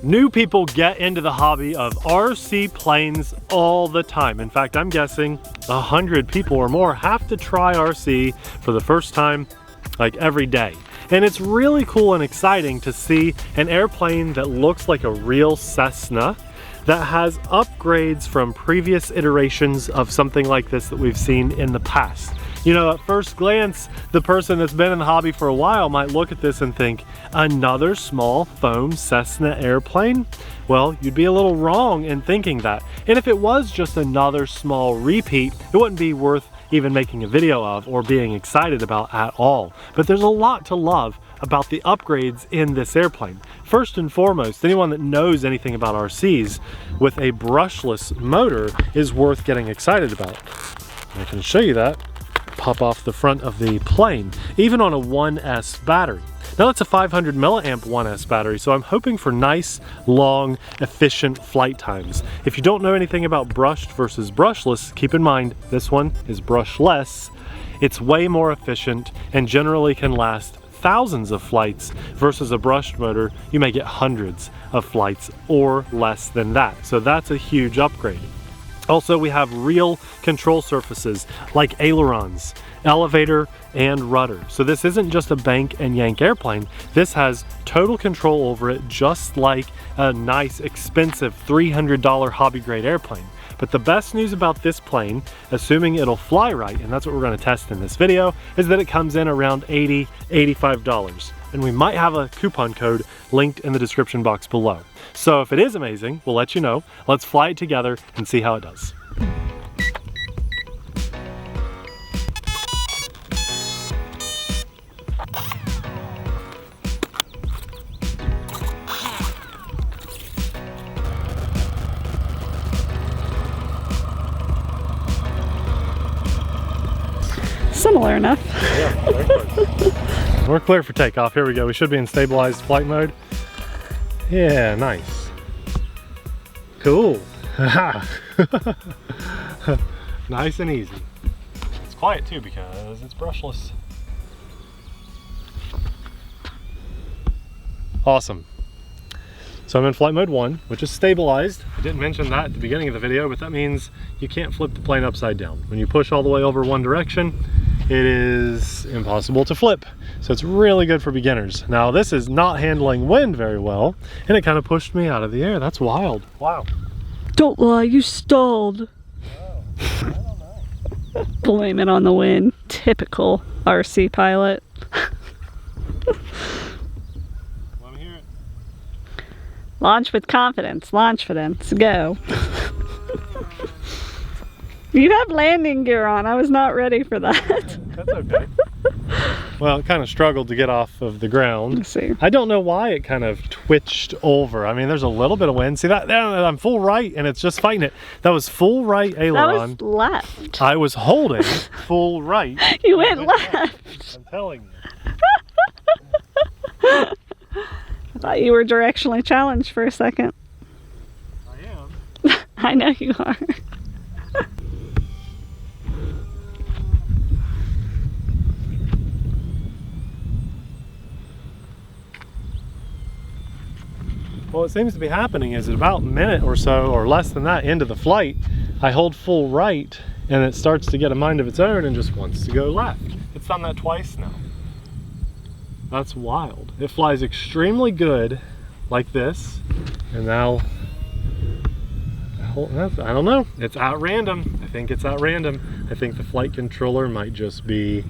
New people get into the hobby of RC planes all the time. In fact, I'm guessing 100 people or more have to try RC for the first time, like every day. And it's really cool and exciting to see an airplane that looks like a real Cessna that has upgrades from previous iterations of something like this that we've seen in the past. You know, at first glance, the person that's been in the hobby for a while might look at this and think, another small foam Cessna airplane? Well, you'd be a little wrong in thinking that. And if it was just another small repeat, it wouldn't be worth even making a video of or being excited about at all. But there's a lot to love about the upgrades in this airplane. First and foremost, anyone that knows anything about RCs with a brushless motor is worth getting excited about. I can show you that. Pop off the front of the plane, even on a 1S battery. Now that's a 500 milliamp 1S battery, so I'm hoping for nice, long, efficient flight times. If you don't know anything about brushed versus brushless, keep in mind this one is brushless. It's way more efficient and generally can last thousands of flights versus a brushed motor, you may get hundreds of flights or less than that. So that's a huge upgrade. Also, we have real control surfaces like ailerons, elevator, and rudder. So this isn't just a bank and yank airplane. This has total control over it, just like a nice, expensive $300 hobby grade airplane. But the best news about this plane, assuming it'll fly right, and that's what we're going to test in this video, is that it comes in around $80, $85. And we might have a coupon code linked in the description box below. So if it is amazing, we'll let you know. Let's fly it together and see how it does. Similar enough. Yeah, very close. We're clear for takeoff. Here we go. We should be in stabilized flight mode. Yeah, nice. Cool. Nice and easy. It's quiet too because it's brushless. Awesome. So I'm in flight mode 1, which is stabilized. I didn't mention that at the beginning of the video, but that means you can't flip the plane upside down. When you push all the way over one direction, it is impossible to flip. So it's really good for beginners. Now this is not handling wind very well, and it kind of pushed me out of the air. That's wild. Wow. Don't lie, you stalled. Oh, I don't know. Blame it on the wind. Typical RC pilot. Let me hear it. Launch with confidence. Launchfidence. Go. You have landing gear on. I was not ready for that. That's okay. Well, it kind of struggled to get off of the ground. Let's see. I don't know why it kind of twitched over. I mean, there's a little bit of wind. See that? I'm full right and it's just fighting it. That was full right aileron. That was left. I was holding full right. You went left. I'm telling you. I thought you were directionally challenged for a second. I am. I know you are. Well, what seems to be happening is at about a minute or so, or less than that, into the flight, I hold full right and it starts to get a mind of its own and just wants to go left. It's done that twice now. That's wild. It flies extremely good like this, and now, I don't know, it's at random. I think it's at random. I think the flight controller might just be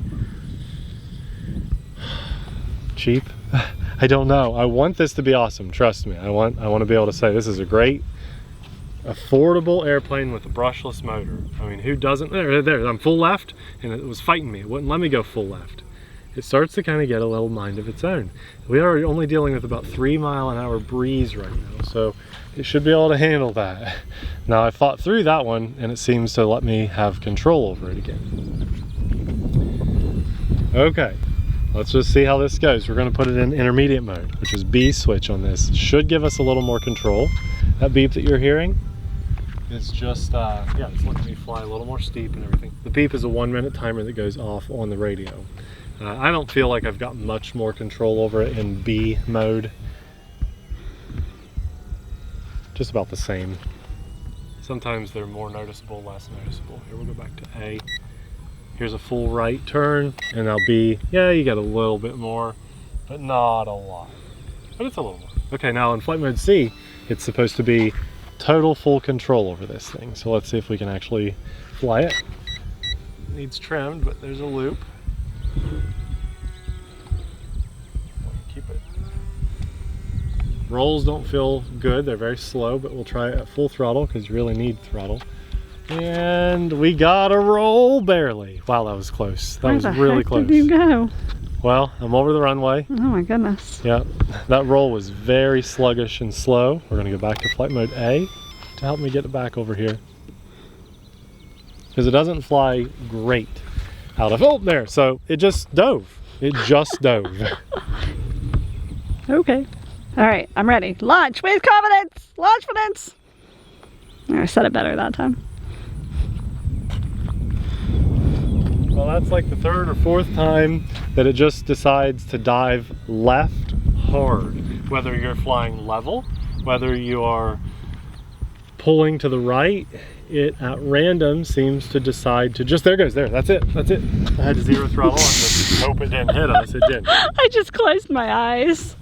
cheap. I don't know. I want this to be awesome. Trust me. I want to be able to say this is a great, affordable airplane with a brushless motor. I mean, who doesn't? There. I'm full left, and it was fighting me. It wouldn't let me go full left. It starts to kind of get a little mind of its own. We are only dealing with about 3-mile-an-hour breeze right now, so it should be able to handle that. Now I fought through that one, and it seems to let me have control over it again. Okay. Let's just see how this goes. We're going to put it in intermediate mode, which is B switch on this. Should give us a little more control. That beep that you're hearing is just, yeah, it's letting me fly a little more steep and everything. The beep is a 1-minute timer that goes off on the radio. I don't feel like I've got much more control over it in B mode. just about the same. Sometimes they're more noticeable, less noticeable. Here, we'll go back to A. Here's a full right turn, and I'll be, yeah, you got a little bit more, but not a lot. But it's a little more. Okay, now in flight mode C, it's supposed to be total full control over this thing. So let's see if we can actually fly it. It needs trimmed, but there's a loop. Keep it. Rolls don't feel good, they're very slow, but we'll try it at full throttle because you really need throttle. And we got a roll barely. Wow, that was close. That was really close. Where did you go? Well, I'm over the runway. Oh my goodness. Yeah, that roll was very sluggish and slow. We're gonna go back to flight mode A to help me get it back over here. Because it doesn't fly great out of, oh, there. So it just dove. It just dove. Okay. All right, I'm ready. Launch with confidence. Launchfidence. I said it better that time. Well, that's like the third or fourth time that it just decides to dive left hard. Whether you're flying level, whether you are pulling to the right, it at random seems to decide to just, there it goes, there, that's it, that's it. I had to zero throttle and just hope it didn't hit us, it didn't. I just closed my eyes.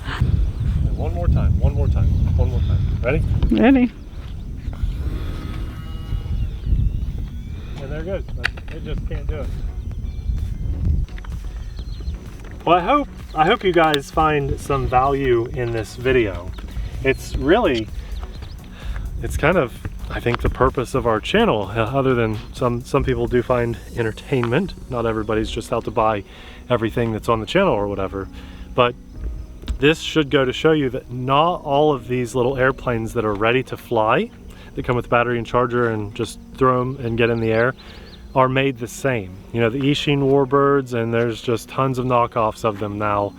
And one more time, one more time, one more time. Ready? Ready. And there it goes. It just can't do it. Well, I hope you guys find some value in this video. It's really, it's kind of, I think, the purpose of our channel, other than some people do find entertainment. Not everybody's just out to buy everything that's on the channel or whatever. But this should go to show you that not all of these little airplanes that are ready to fly, that come with battery and charger and just throw them and get in the air, are made the same. You know, the Eachine Warbirds, and there's just tons of knockoffs of them now,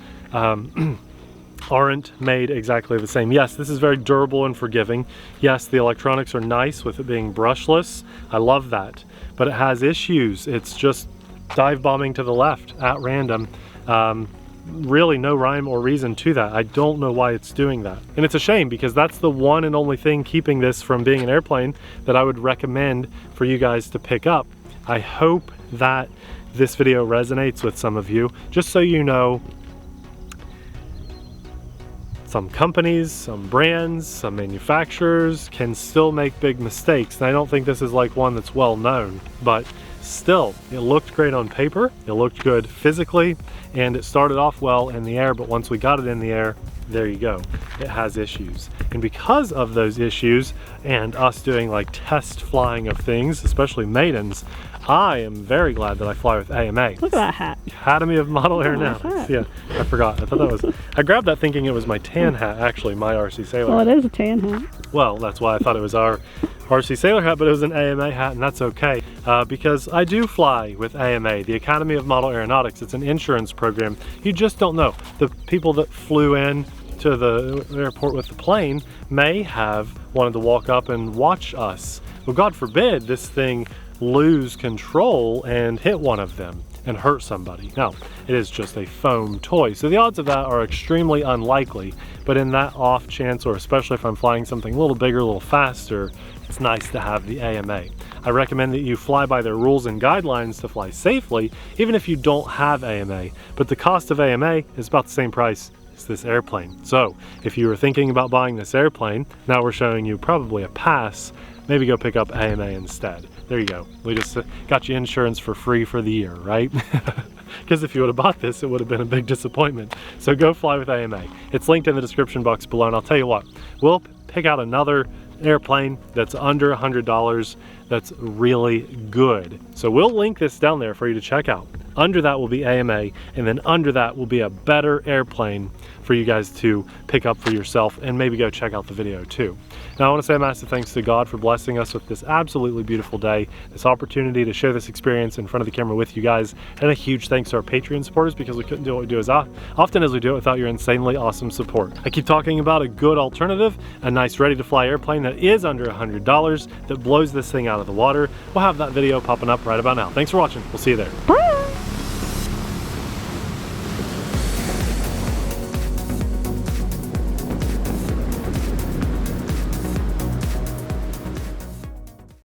aren't made exactly the same. Yes, this is very durable and forgiving. Yes, the electronics are nice with it being brushless. I love that. But it has issues. It's just dive bombing to the left at random. Really no rhyme or reason to that. I don't know why it's doing that. And it's a shame, because that's the one and only thing keeping this from being an airplane that I would recommend for you guys to pick up. I hope that this video resonates with some of you. Just so you know, some companies, some brands, some manufacturers can still make big mistakes. And I don't think this is like one that's well known, but still, it looked great on paper, it looked good physically, and it started off well in the air, but once we got it in the air, there you go, it has issues. And because of those issues, and us doing like test flying of things, especially maidens, I am very glad that I fly with AMA. Look at that hat. Academy of Model Aeronautics. Yeah, I forgot. I thought that was, I grabbed that thinking it was my tan hat, actually, my RC Sailor. Well, it is a tan hat. Well, that's why I thought it was our RC Sailor hat, but it was an AMA hat, and that's okay, because I do fly with AMA, the Academy of Model Aeronautics. It's an insurance program. You just don't know. The people that flew in to the airport with the plane may have wanted to walk up and watch us. Well, God forbid this thing lose control and hit one of them and hurt somebody. Now, it is just a foam toy, so the odds of that are extremely unlikely, but in that off chance, or especially if I'm flying something a little bigger, a little faster, it's nice to have the AMA. I recommend that you fly by their rules and guidelines to fly safely, even if you don't have AMA, but the cost of AMA is about the same price as this airplane. So if you were thinking about buying this airplane, now we're showing you probably a pass, maybe go pick up AMA instead. There you go. We just got you insurance for free for the year, right? Because if you would have bought this, it would have been a big disappointment. So go fly with AMA. It's linked in the description box below, and I'll tell you what, we'll pick out another airplane that's under $100 that's really good. So we'll link this down there for you to check out. Under that will be AMA, and then under that will be a better airplane for you guys to pick up for yourself, and maybe go check out the video too. Now I want to say a massive thanks to God for blessing us with this absolutely beautiful day, this opportunity to share this experience in front of the camera with you guys, and a huge thanks to our Patreon supporters, because we couldn't do what we do as often as we do it without your insanely awesome support. I keep talking about a good alternative, a nice ready-to-fly airplane that is under $100 that blows this thing out of the water. We'll have that video popping up right about now. Thanks for watching. We'll see you there. Bye.